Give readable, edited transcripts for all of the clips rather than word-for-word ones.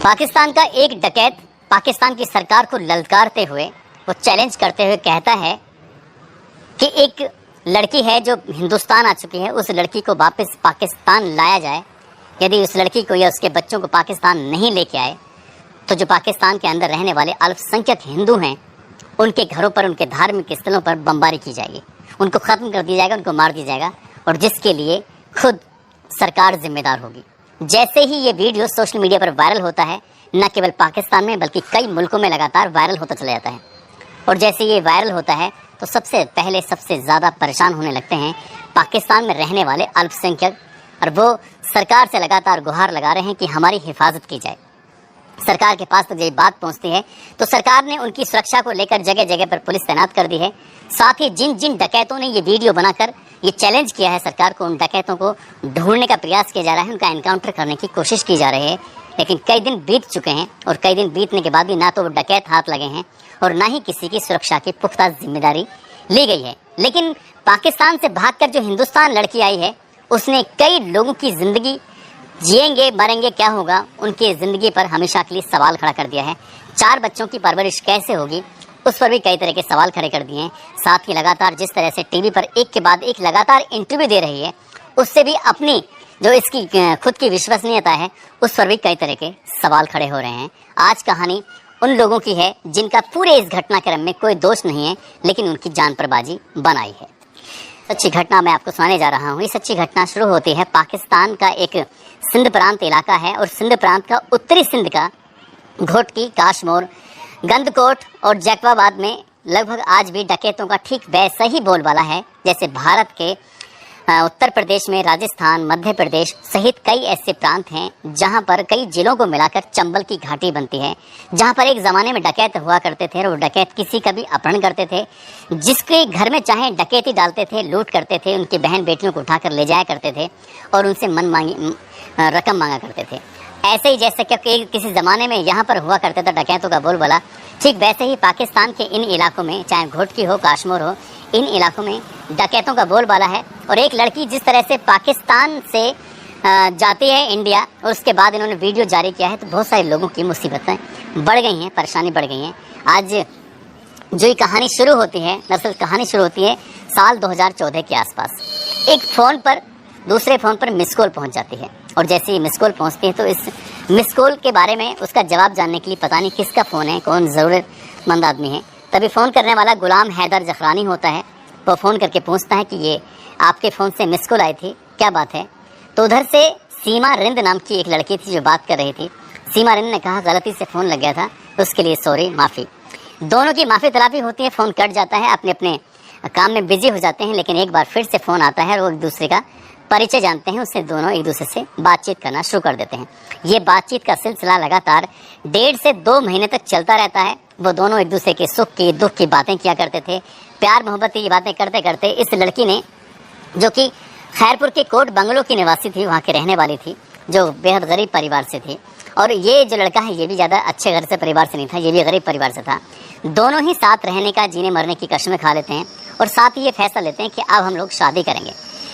पाकिस्तान का एक डकैत पाकिस्तान की सरकार को ललकारते हुए, वो चैलेंज करते हुए कहता है कि एक लड़की है जो हिंदुस्तान आ चुकी है, उस लड़की को वापस पाकिस्तान लाया जाए। यदि उस लड़की को या उसके बच्चों को पाकिस्तान नहीं लेके आए तो जो पाकिस्तान के अंदर रहने वाले अल्पसंख्यक हिंदू हैं, उनके घरों पर, उनके धार्मिक स्थलों पर बमबारी की जाएगी, उनको ख़त्म कर दिया जाएगा, उनको मार दिया जाएगा, और जिसके लिए खुद सरकार जिम्मेदार होगी। जैसे ही ये वीडियो सोशल मीडिया पर वायरल होता है, न केवल पाकिस्तान में बल्कि कई मुल्कों में लगातार वायरल होता चला जाता है। और जैसे ये वायरल होता है तो सबसे पहले सबसे ज़्यादा परेशान होने लगते हैं पाकिस्तान में रहने वाले अल्पसंख्यक, और वो सरकार से लगातार गुहार लगा रहे हैं कि हमारी हिफाजत की जाए। सरकार के पास तक जब बात पहुंचती है तो सरकार ने उनकी सुरक्षा को लेकर जगह जगह पर पुलिस तैनात कर दी है। साथ ही जिन जिन डकैतों ने ये वीडियो बनाकर ये चैलेंज किया है सरकार को, उन डकैतों को ढूंढने का प्रयास किया जा रहा है, उनका एनकाउंटर करने की कोशिश की जा रही है। लेकिन कई दिन बीत चुके हैं और कई दिन बीतने के बाद भी ना तो वो डकैत हाथ लगे हैं और ना ही किसी की सुरक्षा की पुख्ता जिम्मेदारी ली गई है। लेकिन पाकिस्तान से भागकर जो हिंदुस्तान लड़की आई है, उसने कई लोगों की ज़िंदगी, जिएंगे मरेंगे क्या होगा, उनकी ज़िंदगी पर हमेशा के लिए सवाल खड़ा कर दिया है। 4 बच्चों की परवरिश कैसे होगी, उस पर भी कई तरह के सवाल खड़े कर दिए हैं। साथ ही लगातार जिस तरह से टीवी पर एक के बाद एक लगातार इंटरव्यू दे रही है, उससे भी अपनी जो इसकी खुद की विश्वसनीयता है, उस पर भी कई तरह के सवाल खड़े हो रहे हैं। आज कहानी उन लोगों की है जिनका पूरे इस घटनाक्रम में कोई दोष नहीं है, लेकिन उनकी जान पर बाजी बनाई है। सच्ची घटना मैं आपको सुनाने जा रहा हूँ। ये सच्ची घटना शुरू होती है पाकिस्तान का एक सिंध प्रांत इलाका है, और सिंध प्रांत का उत्तरी सिंध का घोटकी, काशमोर, गंदकोट और जैकबाबाद में लगभग आज भी डकैतों का ठीक वैसा ही बोलबाला है जैसे भारत के उत्तर प्रदेश में, राजस्थान, मध्य प्रदेश सहित कई ऐसे प्रांत हैं जहां पर कई जिलों को मिलाकर चंबल की घाटी बनती है, जहां पर एक ज़माने में डकैत हुआ करते थे और वो डकैत किसी का भी अपहरण करते थे, जिसके घर में चाहे डकैती डालते थे, लूट करते थे, उनकी बहन बेटियों को उठाकर ले जाया करते थे और उनसे रकम मांगा करते थे। ऐसे ही जैसे कि किसी ज़माने में यहाँ पर हुआ करता था डकैतों का बोलबाला, ठीक वैसे ही पाकिस्तान के इन इलाकों में, चाहे घोटकी हो, काशमोर हो, इन इलाकों में डकैतों का बोलबाला है। और एक लड़की जिस तरह से पाकिस्तान से जाती है इंडिया, और उसके बाद इन्होंने वीडियो जारी किया है, तो बहुत सारे लोगों की मुसीबतें बढ़ गई हैं, परेशानी बढ़ गई हैं। आज जो ये कहानी शुरू होती है, दरअसल कहानी शुरू होती है साल 2014 के आसपास। एक फ़ोन पर, दूसरे फ़ोन पर मिस कॉल पहुँच जाती है, और जैसे ही मिस कॉल पहुँचती है तो इस मिस कॉल के बारे में उसका जवाब जानने के लिए पता नहीं किसका फ़ोन है, कौन ज़रूरतमंद आदमी है, तभी फ़ोन करने वाला गुलाम हैदर जखरानी होता है। वो फ़ोन करके पूछता है कि ये आपके फ़ोन से मिस कॉल आई थी, क्या बात है। तो उधर से सीमा रिंद नाम की एक लड़की थी जो बात कर रही थी। सीमा रिंद ने कहा गलती से फ़ोन लग गया था, उसके लिए सॉरी, माफ़ी। दोनों की माफ़ी तलाफ़ी होती है, फ़ोन कट जाता है, अपने अपने काम में बिजी हो जाते हैं। लेकिन एक बार फिर से फ़ोन आता है और वो एक दूसरे का परिचय जानते हैं, उससे दोनों एक दूसरे से बातचीत करना शुरू कर देते हैं। ये बातचीत का सिलसिला लगातार 1.5 से 2 महीने तक चलता रहता है। वो दोनों एक दूसरे के सुख की, दुख की बातें किया करते थे। प्यार मोहब्बत की बातें करते करते इस लड़की ने, जो कि खैरपुर के कोट बंगलों की निवासी थी, वहाँ के रहने वाली थी, जो बेहद गरीब परिवार से थी, और ये जो लड़का है ये भी ज़्यादा अच्छे घर से परिवार से नहीं था, ये भी गरीब परिवार से था। दोनों ही साथ रहने का, जीने मरने की कस्में खा लेते हैं और साथ ही ये फैसला लेते हैं कि अब हम लोग शादी करेंगे।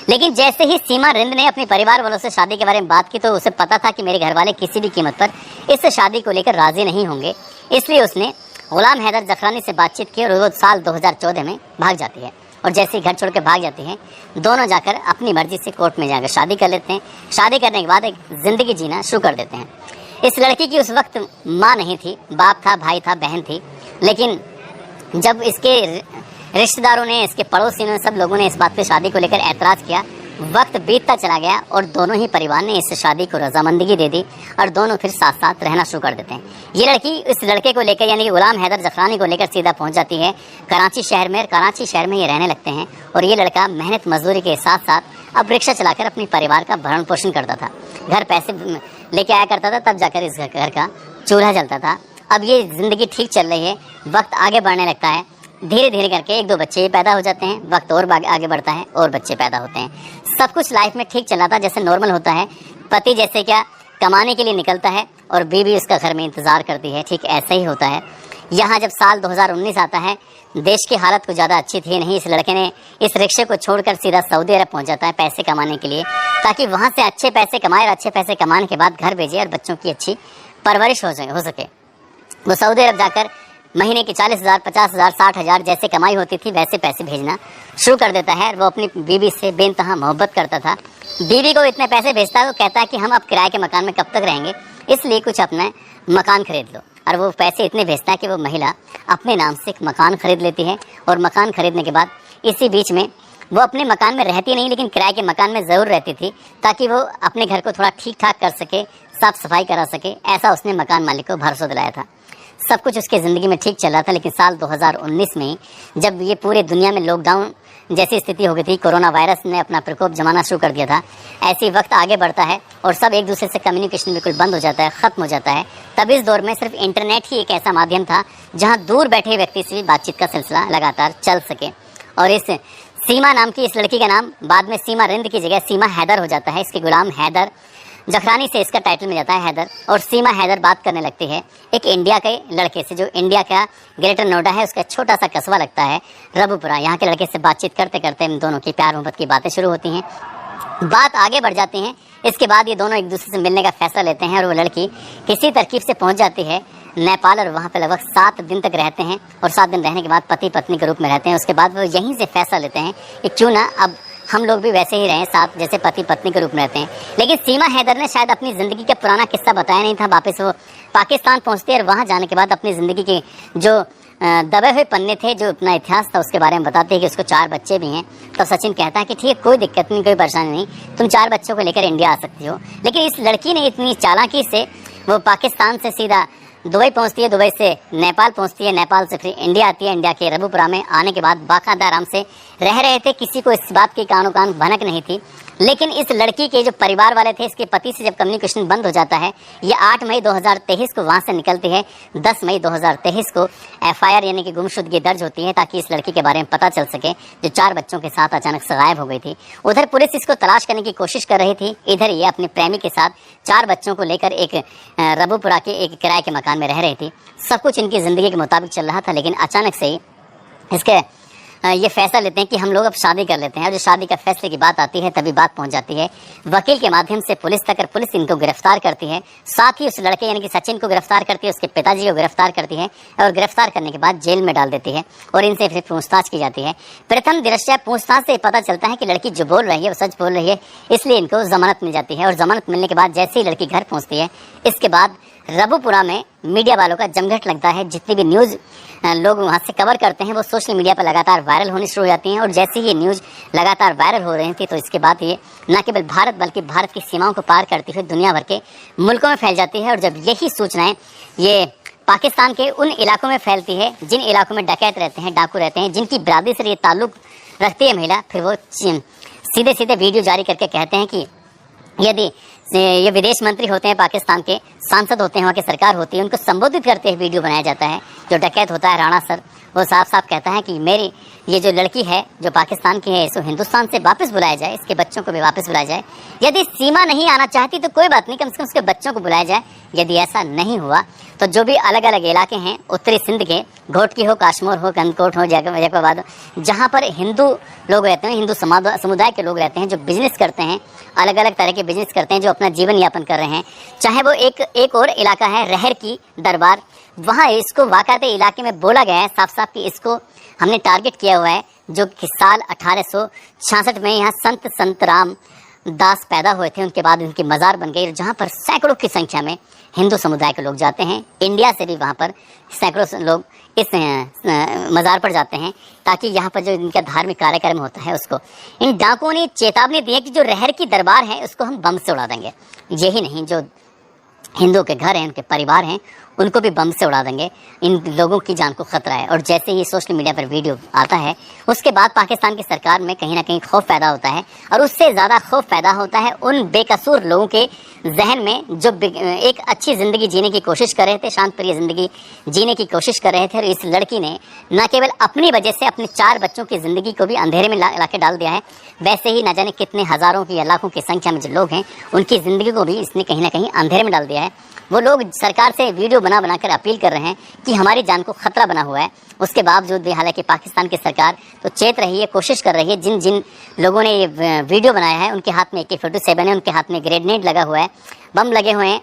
लेकिन जैसे ही सीमा रिंद ने अपने परिवार वालों से शादी के बारे में बात की तो उसे पता था कि मेरे घर वाले किसी भी कीमत पर इस शादी को लेकर राज़ी नहीं होंगे। इसलिए उसने गुलाम हैदर जखरानी से बातचीत की और वो साल 2014 में भाग जाती है। और जैसे ही घर छोड़ के भाग जाती हैं, दोनों जाकर अपनी मर्जी से कोर्ट में जाकर शादी कर लेते हैं। शादी करने के बाद एक ज़िंदगी जीना शुरू कर देते हैं। इस लड़की की उस वक्त माँ नहीं थी, बाप था, भाई था, बहन थी। लेकिन जब इसके रिश्तेदारों ने, इसके पड़ोसियों ने, सब लोगों ने इस बात पे शादी को लेकर ऐतराज़ किया, वक्त बीतता चला गया और दोनों ही परिवार ने इस शादी को रजामंदगी दे दी और दोनों फिर साथ साथ रहना शुरू कर देते हैं। ये लड़की इस लड़के को लेकर, यानी कि गुलाम हैदर जखरानी को लेकर सीधा पहुंच जाती है कराची शहर में। कराची शहर में ये रहने लगते हैं और ये लड़का मेहनत मजदूरी के साथ साथ अब रिक्शा चलाकर अपने परिवार का भरण पोषण करता था। घर पैसे लेके आया करता था, तब जाकर इस घर का चूल्हा जलता था। अब ये ज़िंदगी ठीक चल रही है, वक्त आगे बढ़ने लगता है। धीरे धीरे करके 1-2 बच्चे पैदा हो जाते हैं, वक्त और आगे बढ़ता है और बच्चे पैदा होते हैं। सब कुछ लाइफ में ठीक चल रहा था जैसे नॉर्मल होता है। पति जैसे क्या कमाने के लिए निकलता है और बीवी उसका घर में इंतज़ार करती है, ठीक ऐसा ही होता है। यहाँ जब साल 2019 आता है, देश की हालत कुछ ज़्यादा अच्छी थी नहीं। इस लड़के ने इस रिक्शे को छोड़कर सीधा सऊदी अरब पहुँच जाता है पैसे कमाने के लिए, ताकि वहाँ से अच्छे पैसे कमाए और अच्छे पैसे कमाने के बाद घर भेजे और बच्चों की अच्छी परवरिश हो सके। वो सऊदी अरब जाकर महीने की 40,000, 50,000, 60,000 जैसे कमाई होती थी वैसे पैसे भेजना शुरू कर देता है। वो अपनी बीवी से बेइंतहा मोहब्बत करता था। बीवी को इतने पैसे भेजता है, वो कहता है कि हम अब किराए के मकान में कब तक रहेंगे, इसलिए कुछ अपना मकान खरीद लो। और वो पैसे इतने भेजता है कि वो महिला अपने नाम से एक मकान खरीद लेती है। और मकान खरीदने के बाद इसी बीच में वो अपने मकान में रहती नहीं, लेकिन किराए के मकान में ज़रूर रहती थी, ताकि वो अपने घर को थोड़ा ठीक ठाक कर सके, साफ़ सफाई करा सके। ऐसा उसने मकान मालिक को भरोसा दिलाया था। सब कुछ उसकी ज़िंदगी में ठीक चल रहा था। लेकिन साल 2019 में जब ये पूरे दुनिया में लॉकडाउन जैसी स्थिति हो गई थी, कोरोना वायरस ने अपना प्रकोप जमाना शुरू कर दिया था, ऐसे ही वक्त आगे बढ़ता है और सब एक दूसरे से कम्युनिकेशन बिल्कुल बंद हो जाता है, ख़त्म हो जाता है। तब इस दौर में सिर्फ इंटरनेट ही एक ऐसा माध्यम था जहाँ दूर बैठे व्यक्ति से भी बातचीत का सिलसिला लगातार चल सके। और इस सीमा नाम की इस लड़की का नाम बाद में सीमा रिंद की जगह सीमा हैदर हो जाता है। इसके गुलाम हैदर जखरानी से इसका टाइटल मिल जाता है हैदर। और सीमा हैदर बात करने लगती है एक इंडिया के लड़के से, जो इंडिया का ग्रेटर नोएडा है उसका छोटा सा कस्बा लगता है रबुपुरा। यहाँ के लड़के से बातचीत करते करते इन दोनों की प्यार मोहब्बत की बातें शुरू होती हैं, बात आगे बढ़ जाती हैं। इसके बाद ये दोनों एक दूसरे से मिलने का फैसला लेते हैं और वो लड़की किसी तरकीब से पहुँच जाती है नेपाल और वहाँ पे लगभग 7 दिन तक रहते हैं। और 7 दिन रहने के बाद पति पत्नी के रूप में रहते हैं। उसके बाद वो यहीं से फैसला लेते हैं कि क्यों ना अब हम लोग भी वैसे ही रहें, साथ जैसे पति पत्नी के रूप में रहते हैं। लेकिन सीमा हैदर ने शायद अपनी ज़िंदगी का पुराना किस्सा बताया नहीं था। वापस वो पाकिस्तान पहुंचते और वहां जाने के बाद अपनी ज़िंदगी के जो दबे हुए पन्ने थे, जो अपना इतिहास था, उसके बारे में बताते हैं कि उसको 4 बच्चे भी हैं। तो सचिन कहता है कि ठीक है, कोई दिक्कत नहीं, कोई परेशानी नहीं, तुम 4 बच्चों को लेकर इंडिया आ सकती हो। लेकिन इस लड़की ने इतनी चालाकी से वो पाकिस्तान से सीधा दुबई पहुंचती है, दुबई से नेपाल पहुंचती है, नेपाल से फिर इंडिया आती है। इंडिया के रबुपुरा में आने के बाद बाकायदा आराम से रह रहे थे, किसी को इस बात की कानो कान भनक नहीं थी। लेकिन इस लड़की के जो परिवार वाले थे, इसके पति से जब कम्युनिकेशन बंद हो जाता है, ये 8 मई 2023 को वहाँ से निकलती है। 10 मई 2023 को FIR यानी कि गुमशुदगी दर्ज होती है, ताकि इस लड़की के बारे में पता चल सके जो 4 बच्चों के साथ अचानक से गायब हो गई थी। उधर पुलिस इसको तलाश करने की कोशिश कर रही थी, इधर ये अपने प्रेमी के साथ 4 बच्चों को लेकर एक रबुपुरा के एक किराए के मकान में रह रही थी। सब कुछ इनकी ज़िंदगी के मुताबिक चल रहा था। लेकिन अचानक से ही इसके ये फैसला लेते हैं कि हम लोग अब शादी कर लेते हैं। और जो शादी का फैसले की बात आती है, तभी बात पहुंच जाती है वकील के माध्यम से पुलिस तक, और पुलिस इनको गिरफ्तार करती है। साथ ही उस लड़के यानी कि सचिन को गिरफ्तार करती है, उसके पिताजी को गिरफ्तार करती है और गिरफ्तार करने के बाद जेल में डाल देती है। और इनसे फिर पूछताछ की जाती है। प्रथम दृष्टया पूछताछ से पता चलता है कि लड़की जो बोल रही है वो सच बोल रही है, इसलिए इनको जमानत मिल जाती है। और जमानत मिलने के बाद जैसे ही लड़की घर पहुँचती है, इसके बाद रबुपुरा में मीडिया वालों का जमघट लगता है। जितनी भी न्यूज़ लोग वहाँ से कवर करते हैं वो सोशल मीडिया पर लगातार वायरल होनी शुरू हो जाती हैं। और जैसे ही ये न्यूज़ लगातार वायरल हो रही थी, तो इसके बाद ये न केवल भारत बल्कि भारत की सीमाओं को पार करती हुई दुनिया भर के मुल्कों में फैल जाती है। और जब यही सूचनाएं ये पाकिस्तान के उन इलाकों में फैलती है जिन इलाकों में डकैत रहते हैं, डाकू रहते हैं, जिनकी बिरादरी से ये ताल्लुक़ रखती है महिला, फिर वो सीधे सीधे वीडियो जारी करके कहते हैं कि यदि ये विदेश मंत्री होते हैं, पाकिस्तान के सांसद होते हैं, वहाँ की सरकार होती है, उनको संबोधित करते हुए वीडियो बनाया जाता है। जो डकैत होता है राणा सर, वो साफ साफ कहता है कि मेरी ये जो लड़की है जो पाकिस्तान की है, इसको हिंदुस्तान से वापस बुलाया जाए, इसके बच्चों को भी वापस बुलाया जाए। यदि सीमा नहीं आना चाहती तो कोई बात नहीं, कम से कम उसके बच्चों को बुलाया जाए। यदि ऐसा नहीं हुआ तो जो भी अलग अलग इलाके हैं उत्तरी सिंध के, घोटकी हो, काश्मीर हो, गंदकोट हो, जैकोबाद हो, जहाँ पर हिंदू लोग रहते हैं, हिंदू समुदाय के लोग रहते हैं, जो बिजनेस करते हैं, अलग अलग तरह के बिजनेस करते हैं, जो अपना जीवन यापन कर रहे हैं, चाहे वो एक और इलाका है रहर की दरबार, वहाँ इसको वाक़ात इलाके में बोला गया है साफ साफ कि इसको हमने टारगेट किया हुआ है। जो कि साल 1866 में यहाँ संत राम दास पैदा हुए थे, उनके बाद उनकी मज़ार बन गई, जहाँ पर सैकड़ों की संख्या में हिंदू समुदाय के लोग जाते हैं। इंडिया से भी वहाँ पर सैकड़ों लोग इस मज़ार पर जाते हैं, ताकि यहाँ पर जो इनका धार्मिक कार्यक्रम होता है उसको। इन डाकुओं ने चेतावनी दी है कि जो रहर की दरबार है उसको हम बम से उड़ा देंगे। यही नहीं, जो हिंदुओं के घर हैं, उनके परिवार हैं, उनको भी बम से उड़ा देंगे। इन लोगों की जान को खतरा है। और जैसे ही सोशल मीडिया पर वीडियो आता है, उसके बाद पाकिस्तान की सरकार में कहीं ना कहीं खौफ पैदा होता है। और उससे ज़्यादा खौफ पैदा होता है उन बेकसूर लोगों के जहन में जो एक अच्छी ज़िंदगी जीने की कोशिश कर रहे थे, शांत प्रिय ज़िंदगी जीने की कोशिश कर रहे थे। और इस लड़की ने न केवल अपनी वजह से अपने 4 बच्चों की ज़िंदगी को भी अंधेरे में ला के डाल दिया है, वैसे ही न जाने कितने हज़ारों की या लाखों की संख्या में जो लोग हैं उनकी ज़िंदगी को भी इसने कहीं ना कहीं अंधेरे में डाल दिया है। वो लोग सरकार से वीडियो बना कर अपील कर रहे हैं कि हमारी जान को खतरा बना हुआ है। उसके बावजूद भी हालांकि पाकिस्तान की सरकार तो चेत रही है, कोशिश कर रही है। जिन जिन लोगों ने ये वीडियो बनाया है उनके हाथ में AK-47 है, उनके हाथ में ग्रेनेड लगा हुआ है, बम लगे हुए हैं,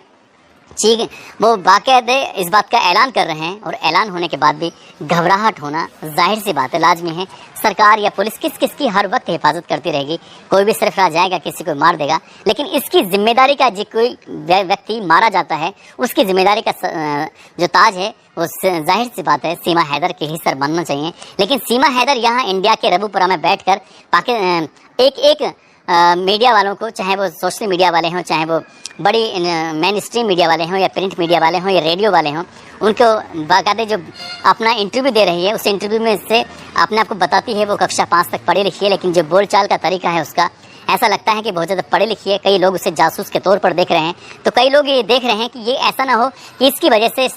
वो बाकायदे इस बात का ऐलान कर रहे हैं, और ऐलान होने के बाद भी घबराहट होना जाहिर सी बात है, लाजमी है। सरकार या पुलिस किस किस की हर वक्त हिफाजत करती रहेगी, कोई भी सरफराज जाएगा, किसी को मार देगा, लेकिन इसकी जिम्मेदारी का जो कोई व्यक्ति मारा जाता है उसकी जिम्मेदारी का जो ताज है वो जाहिर सी बात है सीमा हैदर के ही सर बनना चाहिए। लेकिन सीमा हैदर यहाँ इंडिया के रबूपुरा में बैठकर एक मीडिया वालों को, चाहे वो सोशल मीडिया वाले हों, चाहे वो बड़ी मेन स्ट्रीम मीडिया वाले हों या प्रिंट मीडिया वाले हों या रेडियो वाले हों, उनको बाकायदे जो अपना इंटरव्यू दे रही है उस इंटरव्यू में से अपने आप को बताती है वो कक्षा 5 तक पढ़ी लिखी है, लेकिन जो बोलचाल का तरीका है उसका ऐसा लगता है कि बहुत ज़्यादा पढ़ी लिखी है। कई लोग उसे जासूस के तौर पर देख रहे हैं, तो कई लोग ये देख रहे हैं कि ये ऐसा ना हो कि इसकी वजह से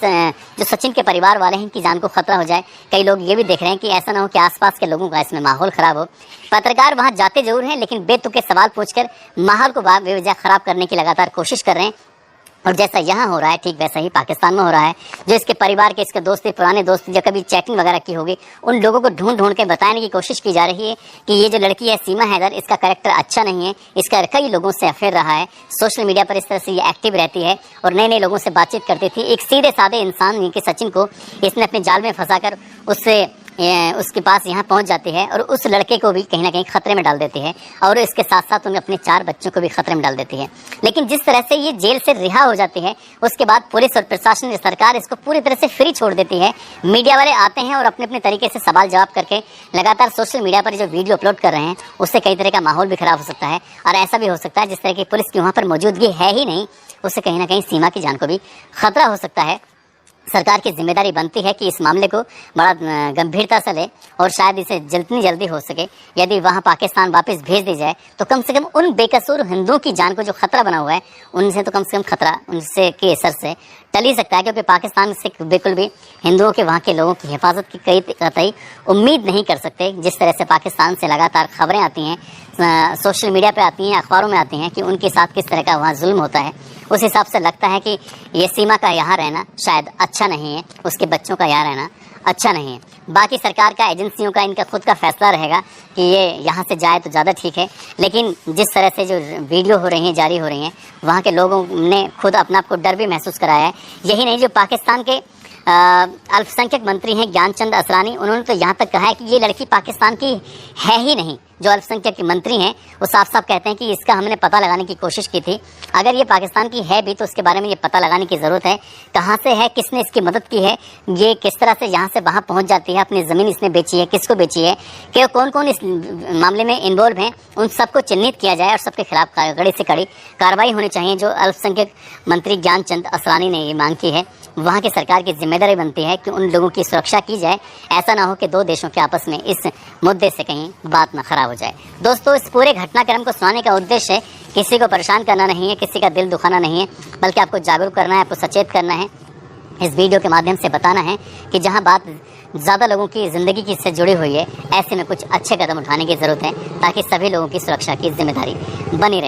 जो सचिन के परिवार वाले हैं इनकी जान को खतरा हो जाए। कई लोग ये भी देख रहे हैं कि ऐसा ना हो कि आसपास के लोगों का इसमें माहौल ख़राब हो। पत्रकार वहाँ जाते जरूर हैं, लेकिन बेतुके सवाल पूछकर माहौल को बेवजह ख़राब करने की लगातार कोशिश कर रहे हैं। और जैसा यहाँ हो रहा है ठीक वैसा ही पाकिस्तान में हो रहा है। जो इसके परिवार के, इसके दोस्त, पुराने दोस्त जो कभी चैटिंग वगैरह की होगी, उन लोगों को ढूंढ ढूंढ के बताने की कोशिश की जा रही है कि ये जो लड़की है सीमा हैदर, इसका कैरेक्टर अच्छा नहीं है, इसका कई लोगों से अफेयर रहा है, सोशल मीडिया पर इस तरह से ये एक्टिव रहती है और नए नए लोगों से बातचीत करती थी। एक सीधे साधे इंसान के सचिन को इसने अपने जाल में फंसाकर उसके पास यहाँ पहुँच जाती है और उस लड़के को भी कहीं ना कहीं खतरे में डाल देती है, और इसके साथ साथ उन्हें अपने 4 बच्चों को भी खतरे में डाल देती है। लेकिन जिस तरह से ये जेल से रिहा हो जाती है, उसके बाद पुलिस और प्रशासन, सरकार इसको पूरी तरह से फ्री छोड़ देती है। मीडिया वाले आते हैं और अपने अपने तरीके से सवाल जवाब करके लगातार सोशल मीडिया पर जो वीडियो अपलोड कर रहे हैं उससे कई तरह का माहौल भी खराब हो सकता है। और ऐसा भी हो सकता है जिस तरह की पुलिस की वहाँ पर मौजूदगी है ही नहीं, उससे कहीं ना कहीं सीमा की जान को भी खतरा हो सकता है। सरकार की जिम्मेदारी बनती है कि इस मामले को बड़ा गंभीरता से ले और शायद इसे जितनी जल्दी हो सके यदि वहाँ पाकिस्तान वापस भेज दी जाए तो कम से कम उन बेकसूर हिंदुओं की जान को जो खतरा बना हुआ है उनसे तो कम से कम खतरा उनसे के असर से टल ही सकता है, क्योंकि पाकिस्तान से बिल्कुल भी हिंदुओं के वहाँ के लोगों की हिफाजत की कतई उम्मीद नहीं कर सकते। जिस तरह से पाकिस्तान से लगातार खबरें आती हैं, सोशल मीडिया पे आती हैं, अखबारों में आती हैं कि उनके साथ किस तरह का वहाँ जुल्म होता है, उस हिसाब से लगता है कि ये सीमा का यहाँ रहना शायद अच्छा नहीं है, उसके बच्चों का यहाँ रहना अच्छा नहीं है। बाकी सरकार का, एजेंसियों का, इनका खुद का फैसला रहेगा कि ये यहाँ से जाए तो ज़्यादा ठीक है। लेकिन जिस तरह से जो वीडियो हो रही हैं, जारी हो रही हैं, वहाँ के लोगों ने खुद अपने आप को डर भी महसूस कराया है। यही नहीं, जो पाकिस्तान के अल्पसंख्यक मंत्री हैं ज्ञानचंद असरानी, उन्होंने तो यहाँ तक कहा है कि ये लड़की पाकिस्तान की है ही नहीं। जो अल्पसंख्यक के मंत्री हैं वो साफ साफ कहते हैं कि इसका हमने पता लगाने की कोशिश की थी, अगर ये पाकिस्तान की है भी तो उसके बारे में ये पता लगाने की ज़रूरत है, कहाँ से है, किसने इसकी मदद की है, ये किस तरह से यहाँ से वहाँ पहुँच जाती है, अपनी ज़मीन इसने बेची है, किसको बेची है, कि कौन कौन इस मामले में इन्वॉल्व हैं, उन सबको चिन्हित किया जाए और सबके खिलाफ कड़ी से कड़ी कार्रवाई होनी चाहिए। जो अल्पसंख्यक मंत्री ज्ञानचंद असरानी ने ये मांग की है, वहाँ की सरकार की जिम्मेदारी बनती है कि उन लोगों की सुरक्षा की जाए। ऐसा ना हो कि 2 देशों के आपस में इस मुद्दे से कहीं बात ना खराब हो जाए। दोस्तों, इस पूरे घटनाक्रम को सुनाने का उद्देश्य किसी को परेशान करना नहीं है, किसी का दिल दुखाना नहीं है, बल्कि आपको जागरूक करना है, आपको सचेत करना है। इस वीडियो के माध्यम से बताना है कि जहां बात ज़्यादा लोगों की ज़िंदगी की से जुड़ी हुई है, ऐसे में कुछ अच्छे कदम उठाने की ज़रूरत है ताकि सभी लोगों की सुरक्षा की जिम्मेदारी बनी रहे।